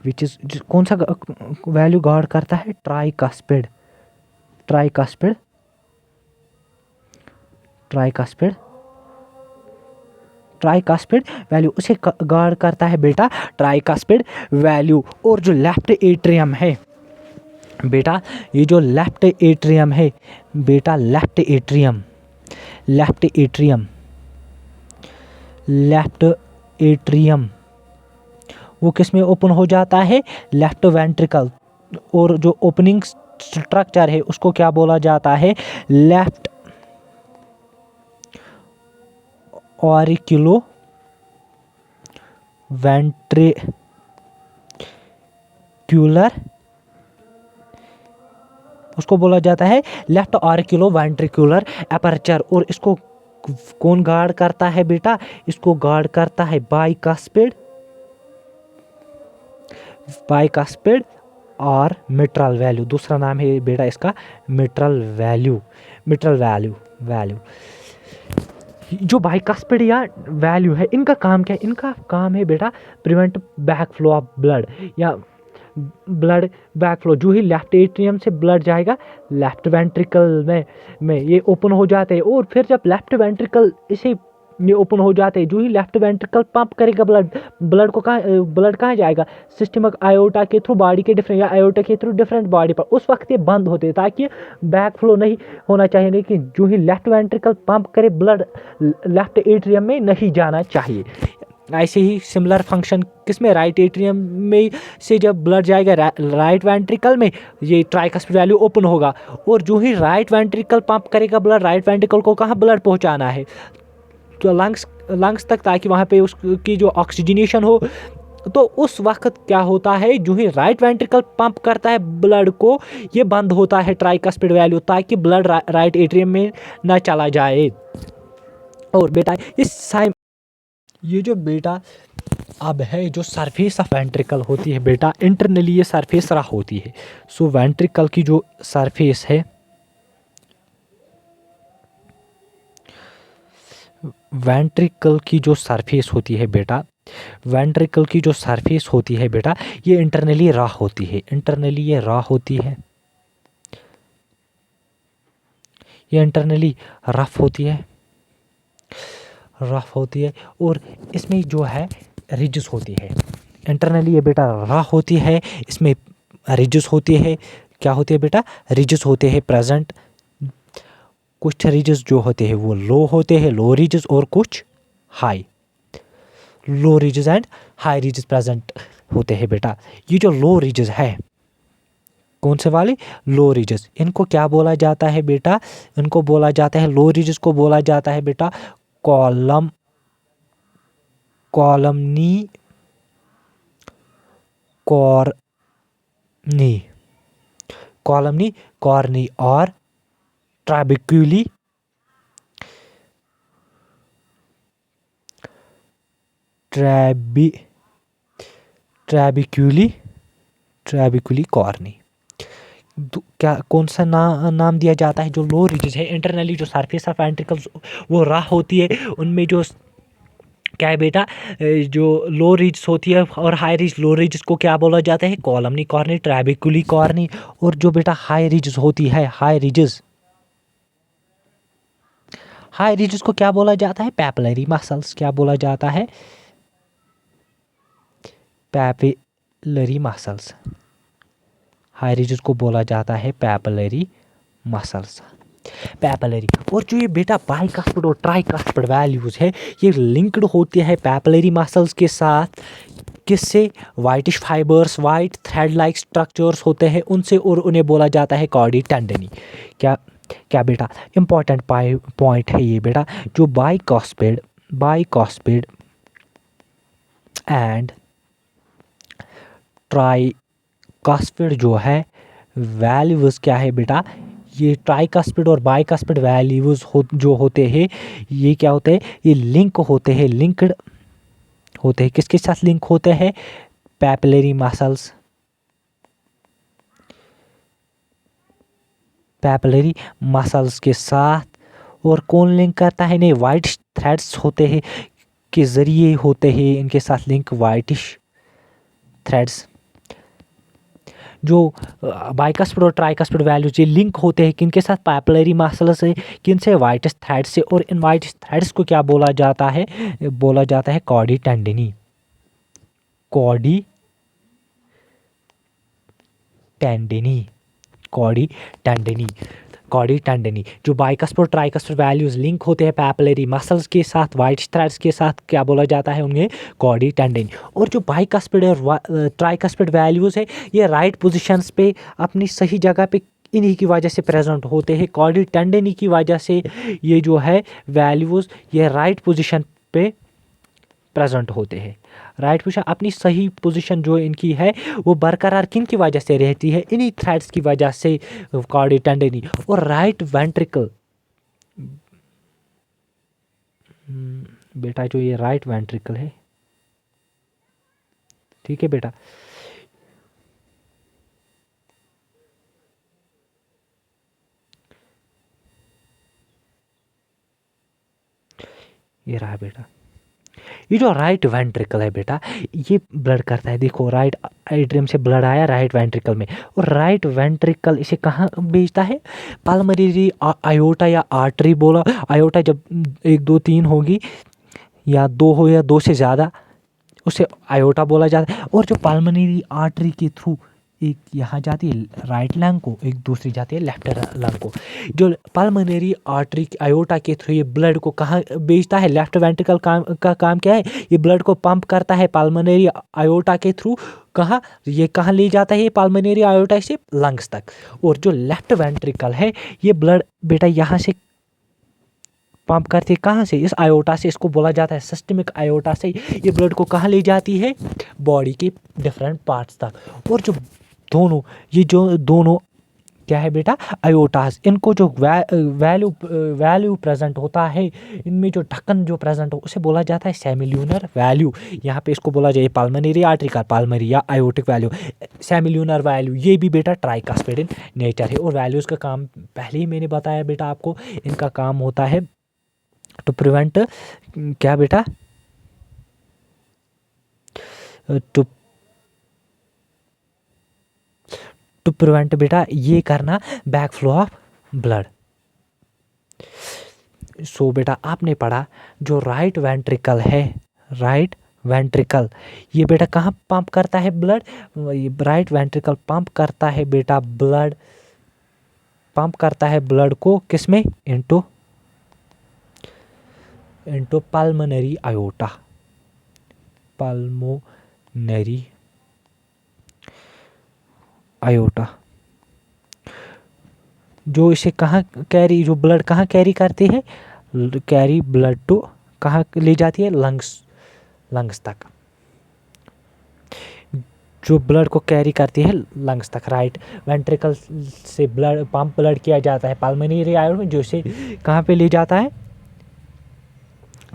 which is कौन सा वैल्यू गार्ड करता है? Tricuspid, tricuspid, tricuspid, tricuspid value उसे गार्ड करता है बेटा ट्राइकस्पिड वैल्यू। और जो लेफ्ट एट्रियम है बेटा, ये जो लेफ्ट एट्रियम है बेटा, left atrium, left atrium, left atrium वो किस में ओपन हो जाता है? Left ventricle. और जो ओपनिंग स्ट्रक्चर है उसको क्या बोला जाता है? लेफ्ट ऑरिक्यूलो वेंट्रिक्युलर, उसको बोला जाता है लेफ्ट ऑरिक्यूलो वेंट्रिकुलर एपर्चर। और इसको कौन गार्ड करता है बेटा? इसको गार्ड करता है बाइकस्पिड, बाइकस्पिड और मिट्रल वैल्यू। दूसरा नाम है बेटा इसका मिट्रल वैल्यू, मिट्रल वैल्यू। जो बाइकस्पिड या वैल्यू है, इनका काम क्या है? इनका काम है बेटा prevent back flow of blood, या ब्लड बैक फ्लो। जो ही लेफ्ट एट्रियम से ब्लड जाएगा लेफ्ट वेंट्रिकल में ये ओपन हो जाते हैं। और फिर जब लेफ्ट वेंट्रिकल इसे ये ओपन हो जाते हैं। जो ही लेफ्ट वेंट्रिकल पंप करेगा ब्लड कहाँ जाएगा, सिस्टमिक आयोटा के थ्रू बॉडी के डिफरेंट या आयोटा के थ्रू डिफरेंट बॉडी पर, उस वक्त ये बंद होते हैं ताकि बैक फ्लो नहीं होना चाहिए। लेकिन जो ही लेफ्ट वेंट्रिकल पंप करे ब्लड लेफ्ट एट्रियम में नहीं जाना चाहिए। ऐसे ही सिमिलर फंक्शन किसमें, राइट एट्रियम में से जब ब्लड जाएगा राइट वेंट्रिकल में, ये ट्राइकस्पिड वैल्यू ओपन होगा और जो ही राइट वेंट्रिकल पंप करेगा ब्लड, राइट वेंट्रिकल को कहाँ ब्लड पहुँचाना है, तो लंग्स तक, ताकि वहाँ पे उसकी जो ऑक्सीजनेशन हो। तो उस वक्त क्या होता है, जो ही राइट वेंट्रिकल पंप करता है ब्लड को, ये बंद होता है ट्राइकस्पिड वैल्यू, ताकि ब्लड राइट एट्रियम में ना चला जाए। और बेटा ये जो बेटा अब है जो सरफेस ऑफ वेंट्रिकल होती है बेटा, इंटरनली ये सरफेस रहा होती है। सो वेंट्रिकल की जो सरफेस है, वेंट्रिकल की जो सरफेस होती है बेटा, वेंट्रिकल की जो सरफेस होती है बेटा, ये इंटरनली रॉ होती है। इंटरनली ये रॉ होती है, ये इंटरनली रफ होती है, रफ होती है। और इसमें जो है रिजेस होती है। इंटरनली ये बेटा रॉ होती है, इसमें रिजेस होती है। क्या होती है बेटा, रिजेस होते हैं प्रेजेंट। कुछ रिजेस जो होते हैं वो लो होते हैं, लो रिजेस, और कुछ high, low ridges and high ridges present होते हैं बेटा। ये जो लो रिजेस है, कौन से वाले, लो रिजेस, इनको क्या बोला जाता है बेटा, इनको बोला जाता है, लो रिजेस को बोला जाता है बेटा कॉलमनी कॉर्नी और ट्रैबिक्यूली कॉर्नी। क्या कौन सा नाम दिया जाता है, जो लो रिजेस है इंटरनली, जो सरफेस ऑफ वेंट्रिकल्स वो रॉ होती है, उनमें जो क्या है बेटा, जो लो रिजेस होती है और हाई रिज, लो रिजेस को क्या बोला जाता है, कॉलमनी कॉर्नी, ट्रैबिक्यूली कॉर्नी। और जो बेटा हाई रिजेस होती है, हाई रिजेस को क्या बोला जाता है, पैपिलरी मसल्स। क्या बोला जाता है, पैपिलरी मसल्स। हाई रिजेस को बोला जाता है पैपिलरी मसल्स, पैपिलरी। और जो ये बेटा बाइकस्पिड और ट्राइकस्पिड वैल्यूज है, ये लिंक्ड होते हैं पैपिलरी मसल्स के साथ। किससे, whitish fibres, white thread like structures होते हैं उनसे, और उन्हें बोला जाता है कॉर्डी टेंडनी। क्या बेटा इंपॉर्टेंट पॉइंट है ये बेटा, जो बाइकस्पिड एंड ट्राइकस्पिड जो है वैल्यूज क्या है बेटा, ये ट्राइकस्पिड और बाइकस्पिड वैल्यूज जो होते हैं, ये क्या होते हैं, ये लिंक होते हैं, लिंक्ड होते हैं। किसके साथ लिंक होते हैं, पैपिलरी मसल्स के साथ। और कौन लिंक करता है, नहीं, वाइट थ्रेड्स होते हैं के जरिए होते हैं इनके साथ लिंक, वाइटिश थ्रेड्स। जो बाइकस्पिड और ट्राइकस्पिड वैल्यूज ये लिंक होते हैं किनके साथ, पैपिलरी मसल से, किन से, वाइटिश थ्रेड से। और इन वाइटिश थ्रेड्स को क्या बोला जाता है, कॉर्डी टेंडिनी। जो बाइकस्पिड और ट्राइकस्पिड वैल्यूज लिंक होते हैं पैपिलरी मसल्स के साथ, वाइट थ्रेड्स के साथ, क्या बोला जाता है उन्हें, कॉर्डी टेंडिनी। और जो बाइकस्पिड और ट्राइकस्पिड वैल्यूज है, ये राइट पोजीशंस पे अपनी सही जगह पे इन्हीं की वजह से प्रेजेंट होते हैं। कॉर्डी टेंडिनी की वजह से ये जो है वैल्यूज, ये राइट पोजीशन पे प्रेजेंट होते हैं। राइट पोजीशन, अपनी सही पोजीशन जो इनकी है वो बरकरार किन की वजह से रहती है, इन्हीं थ्रेड्स की वजह से, कॉर्डी टेंडिनी। और राइट वेंट्रिकल बेटा, जो ये राइट वेंट्रिकल है, ठीक है बेटा, ये रहा बेटा, ये जो राइट वेंट्रिकल है बेटा, ये ब्लड करता है। देखो राइट एट्रियम से ब्लड आया राइट वेंट्रिकल में, और राइट वेंट्रिकल इसे कहाँ भेजता है, पल्मोनरी आयोटा या आर्टरी बोला, आयोटा जब 1 2 3 होगी या 2 हो या 2 से ज़्यादा, उसे आयोटा बोला जाता है। और जो पल्मोनरी आर्टरी के थ्रू एक यहाँ जाती है राइट लंग को, एक दूसरी जाती है लेफ्ट लंग को। जो पल्मोनरी आर्टरी आयोटा के थ्रू ये ब्लड को कहाँ भेजता है, लेफ्ट वेंट्रिकल का काम क्या है, ये ब्लड को पंप करता है पल्मोनरी आयोटा के थ्रू। कहाँ ये कहाँ ले जाता है ये पल्मोनरी आयोटा से लंग्स तक। और जो लेफ्ट वेंट्रिकल है ये ब्लड बेटा यहाँ से पंप करती है, कहाँ से, इस आयोटा से। इसको बोला जाता है सिस्टमिक आयोटा से। ये ब्लड को कहाँ ले जाती है, बॉडी के डिफरेंट पार्ट्स तक। और जो दोनों ये जो दोनों क्या है बेटा, आयोटास, इनको जो वैल्यू प्रेजेंट होता है, इनमें जो ढक्कन जो प्रेजेंट हो उसे बोला जाता है सेमिल्यूनर वैल्यू। यहाँ पे इसको बोला जाए पल्मोनरी आर्टरी का पल्मोनरी या आयोटिक वैल्यू, सेमिल्यूनर वैल्यू। ये भी बेटा ट्राइकास्पिड इन नेचर है। और वैल्यूज़ का काम पहले ही मैंने बताया बेटा आपको, इनका काम होता है टू प्रिवेंट क्या बेटा, टू प्रिवेंट बेटा ये करना बैक फ्लो ऑफ ब्लड। सो बेटा आपने पढ़ा जो राइट वेंट्रिकल है, राइट वेंट्रिकल ये बेटा कहाँ पंप करता है ब्लड, राइट वेंट्रिकल पंप करता है बेटा ब्लड, पंप करता है ब्लड को किस में, into pulmonary iota, pulmonary iota. जो इसे कहाँ कैरी, जो ब्लड कहाँ कैरी करते हैं, कैरी ब्लड टू कहाँ ले जाती है, लंग्स तक। जो ब्लड को कैरी करती है लंग्स तक। राइट वेंट्रिकल से ब्लड किया जाता है पल्मोनरी आयोटा में, जो इसे कहाँ पे ले जाता है,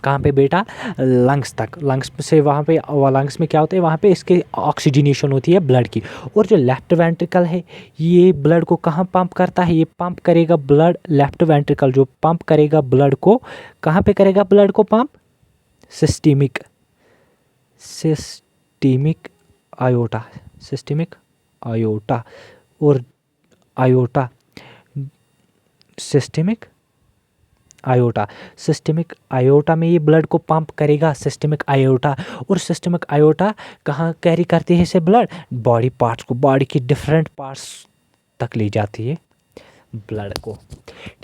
कहाँ पे बेटा, लंग्स तक। लंग्स से वहाँ पे, लंग्स में क्या होता है, वहाँ पे इसके ऑक्सीजनेशन होती है ब्लड की। और जो लेफ्ट वेंट्रिकल है ये ब्लड को कहाँ पंप करता है, ये पंप करेगा ब्लड, लेफ्ट वेंट्रिकल जो पंप करेगा ब्लड को, कहाँ पे करेगा ब्लड को pump, systemic iota, systemic iota. और आयोटा सिस्टमिक आयोटा में ये ब्लड को पंप करेगा, सिस्टमिक आयोटा। और सिस्टमिक आयोटा कहाँ कैरी करती है इसे ब्लड, बॉडी पार्ट्स को, बॉडी के डिफरेंट पार्ट्स तक ले जाती है ब्लड को।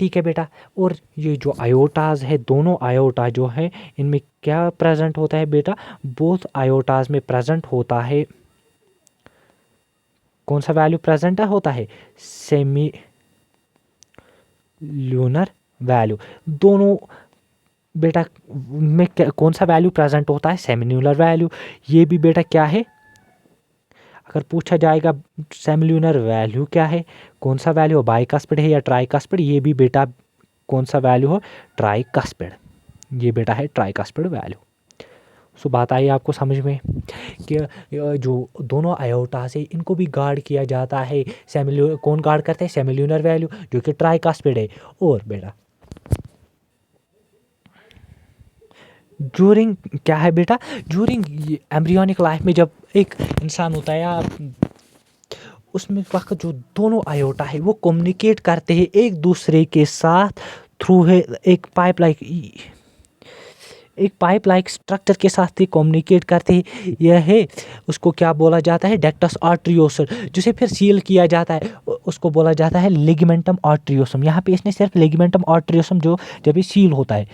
ठीक है बेटा। और ये जो आयोटाज है, दोनों आयोटा जो है इनमें क्या प्रेजेंट होता है बेटा, बोथ आयोटाज में प्रेजेंट होता है कौन सा वैल्यू प्रेजेंट होता है, सेमी ल्यूनर वैल्यू। दोनों बेटा में कौन सा वैल्यू प्रेजेंट होता है, सेमिल्यूनर वैल्यू। ये भी बेटा क्या है, अगर पूछा जाएगा सेमिल्यूनर वैल्यू क्या है, कौन सा वैल्यू हो, बाइकास्पिड है या ट्राइकास्पिड, ये भी बेटा कौन सा वैल्यू हो, ट्राइकास्पिड। ये बेटा है ट्राइकास्पिड वैल्यू। सो बात आई आपको समझ में कि जो दोनों आयोटास है इनको भी गार्ड किया जाता है, कौन गार्ड करते हैं, सेमिल्यूनर वैल्यू जो कि ट्राइकास्पिड है। और बेटा ड्यूरिंग क्या है बेटा, ड्यूरिंग एम्ब्रियोनिक लाइफ में जब एक इंसान होता है या उसमें वक्त जो दोनों आयोटा है वो कम्युनिकेट करते हैं एक दूसरे के साथ थ्रू है एक पाइप लाइक स्ट्रक्चर के साथ ही कम्युनिकेट करते हैं। यह है उसको क्या बोला जाता है, डक्टस आर्टरियोसम, जिसे फिर सील किया जाता है उसको बोला जाता है लिगामेंटम आर्टरियोसम। यहाँ पे इसने सिर्फ लिगामेंटम आर्टरियोसम जो जब ये सील होता है,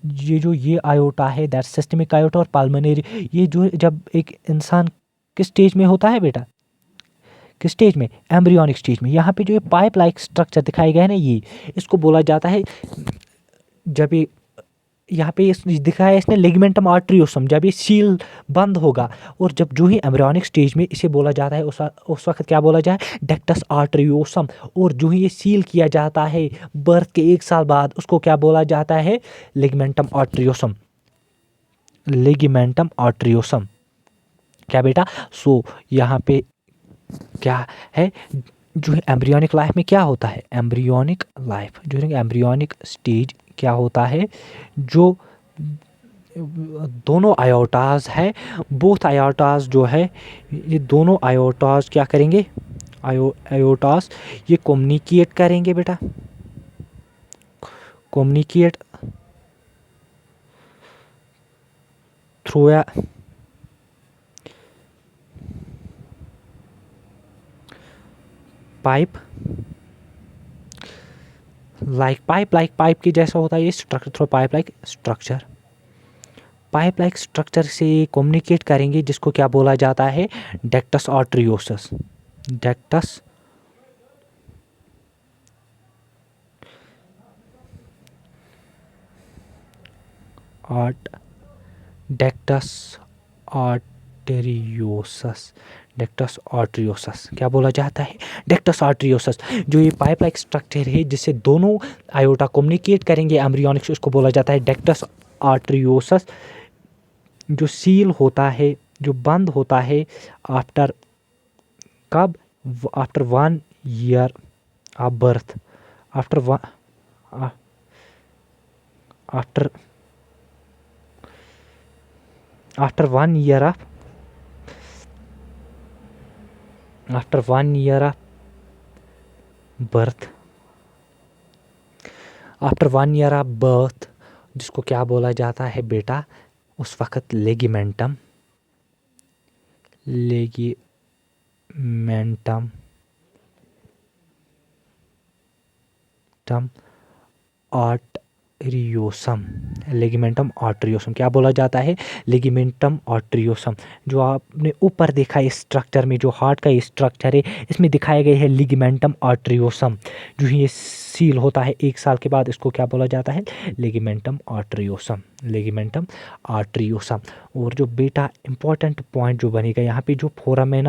ये आयोटा है दैट सिस्टमिक आयोटा और पल्मोनरी, ये जो जब एक इंसान किस स्टेज में होता है बेटा, किस स्टेज में, एम्ब्रियोनिक स्टेज में। यहाँ पे जो ये पाइप लाइक स्ट्रक्चर दिखाया गया है ना, ये इसको बोला जाता है, जब ये यहाँ पे दिखाया है इसने लिगामेंटम आर्टरियोसम, जब ये सील बंद होगा और जब जो ही एम्ब्रियोनिक स्टेज में इसे बोला जाता है उस वक्त क्या बोला जाए, डक्टस आर्टरियोसम। और जो ही ये सील किया जाता है बर्थ के 1 साल बाद उसको क्या बोला जाता है, लिगामेंटम आर्टरियोसम, लिगामेंटम आर्टरियोसम। क्या बेटा, सो यहाँ पे क्या है, जो एम्ब्रियोनिक लाइफ में क्या होता है, embryonic life during embryonic stage क्या होता है, जो दोनों आयोटाज है, बोथ आयोटाज जो है, ये दोनों आयोटाज क्या करेंगे, आयोटाज ये कम्युनिकेट करेंगे बेटा, communicate through a pipe like pipe के जैसा होता है ये structure, through pipe like structure. Pipe like structure से कम्युनिकेट करेंगे जिसको क्या बोला जाता है, ductus arteriosus. Ductus arteriosus. Ductus arteriosus क्या बोला जाता है, डक्टस आर्टरियोसस। जो ये पाइप लाइक स्ट्रक्चर है जिससे दोनों आयोटा कम्युनिकेट करेंगे एम्ब्रियोनिक से, उसको बोला जाता है डक्टस आर्टरियोसस। जो सील होता है, जो बंद होता है आफ्टर कब, after 1 year of birth, after after 1 year of after 1 year of birth, after 1 year of birth, जिसको क्या बोला जाता है बेटा, उस वक्त लेगिमेंटम आर्टरियोसम। लेगिमेंटम आर्टरियोसम क्या बोला जाता है, लेगिमेंटम आर्टरियोसम। जो आपने ऊपर देखा है इस स्ट्रक्चर में, जो हार्ट का ये स्ट्रक्चर है, इसमें दिखाया गया है लिगामेंटम आर्टरियोसम। जो ये सील होता है 1 साल के बाद, इसको क्या बोला जाता है, लेगिमेंटम आर्टरियोसम। लेगिमेंटम आर्टरियोसम। और जो बेटा इंपॉर्टेंट पॉइंट जो बनेगा यहाँ पे, जो foramen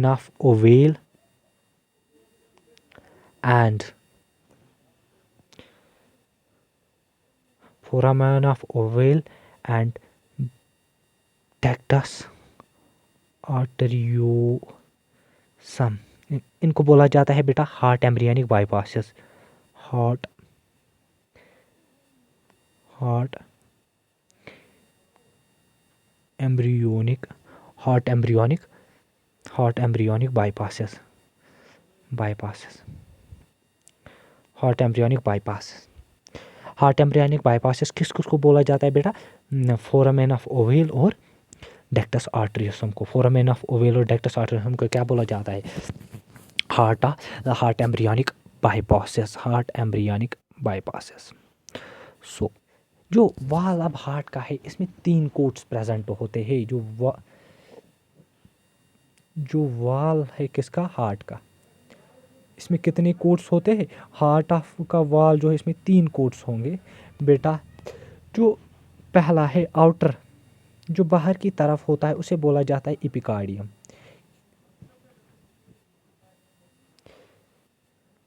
of oval and foramen of oval and ductus arteriosum, इनको बोला जाता है बेटा heart embryonic bypasses. Heart embryonic bypasses. Heart embryonic bypasses किस किस को बोला जाता है बेटा, फोरामेन ऑफ ओवेल और डक्टस आर्टरियोसम को। फोरामेन ऑफ ओवेल और डक्टस आर्टरियोसम को क्या बोला जाता है, हार्ट एम्ब्रियोनिक बाईपासेस। सो जो वाल अब हार्ट का है, इसमें 3 कोट्स प्रेजेंट होते हैं। जो वाल है किसका, हार्ट का, इसमें कितने कोट्स होते हैं, हार्ट ऑफ का वाल जो है इसमें 3 कोट्स होंगे बेटा। जो पहला है आउटर, जो बाहर की तरफ होता है उसे बोला जाता है एपिकार्डियम।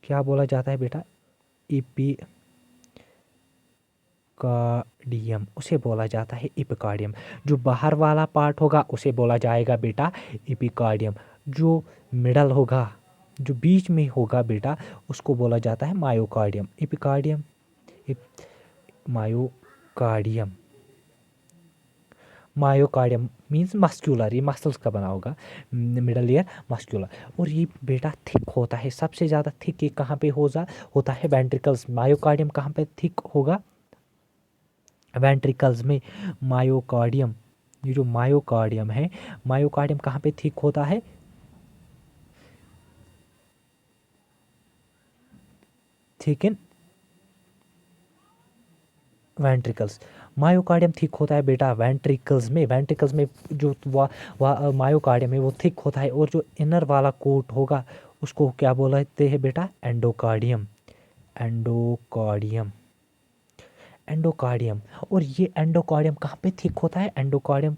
क्या बोला जाता है बेटा, एपिकार्डियम, उसे बोला जाता है एपिकार्डियम। जो बाहर वाला पार्ट होगा उसे बोला जाएगा बेटा एपिकार्डियम। जो मिडल होगा, जो बीच में होगा बेटा, उसको बोला जाता है myocardium. Epicardium, myocardium means muscular, ये मसल्स का बना होगा, मिडल ईयर मस्क्यूलर। और ये बेटा थिक होता है, सबसे ज़्यादा थिक ये कहाँ पे होता है, वेंट्रिकल्स। मायोकार्डियम कहाँ पे थिक होगा, वेंट्रिकल्स में। मायोकार्डियम, ये जो मायोकार्डियम है, मायोकार्डियम कहाँ पे थिक होता है, थिक इन वेंट्रिकल्स। मायोकार्डियम थिक होता है बेटा वेंट्रिकल्स में। वेंट्रिकल्स में जो मायोकार्डियम है वो थिक होता है। और जो इनर वाला कोट होगा उसको क्या बोलते हैं बेटा, एंडोकार्डियम। और ये एंडोकार्डियम कहाँ पे थिक होता है, एंडोकार्डियम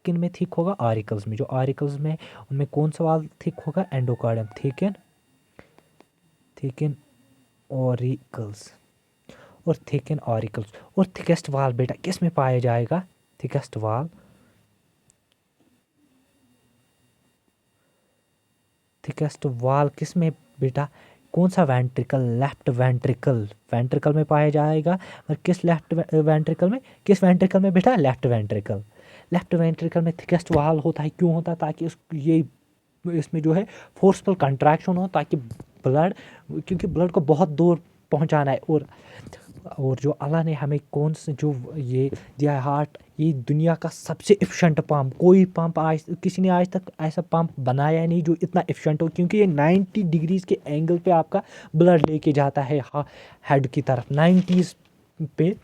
किन में थिक होगा, आरिकल्स में। जो आरिकल्स में, उनमें कौन सा वाल थिक होगा, एंडोकार्डियम। थिक इन ऑरिकल्स और थिक इन ऑरिकल्स। और थिकेस्ट वाल बेटा किस में पाया जाएगा, थिकेस्ट वाल किस में बेटा, कौन सा वेंट्रिकल, लेफ्ट वेंट्रिकल में पाया जाएगा। और किस वेंट्रिकल में बेटा, लेफ्ट वेंट्रिकल में थिकेस्ट वाल होता है। क्यों होता है, ताकि इसमें जो है फोर्सफुल कंट्रैक्शन हो, ताकि क्योंकि ब्लड को बहुत दूर पहुंचाना है। और और जो अल्लाह ने हमें कौन सा जो ये दिया है हार्ट, ये दुनिया का सबसे एफिशिएंट पंप, कोई पंप आज किसी ने आज तक ऐसा पंप बनाया नहीं जो इतना एफिशिएंट हो, क्योंकि ये 90 डिग्रीज के एंगल पे आपका ब्लड लेके जाता है हेड की तरफ, 90s पे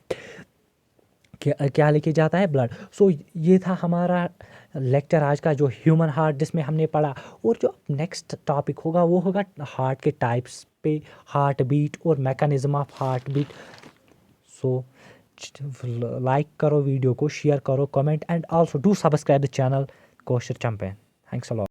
क्या क्या लेके जाता है, ब्लड। सो ये था हमारा लेक्चर आज का, जो ह्यूमन हार्ट जिसमें हमने पढ़ा। और जो नेक्स्ट टॉपिक होगा वो होगा हार्ट के टाइप्स पे, हार्ट बीट और mechanism of heartbeat. So like करो वीडियो को, शेयर करो, comment, and also do subscribe the channel Kaushar champion. Thanks a lot.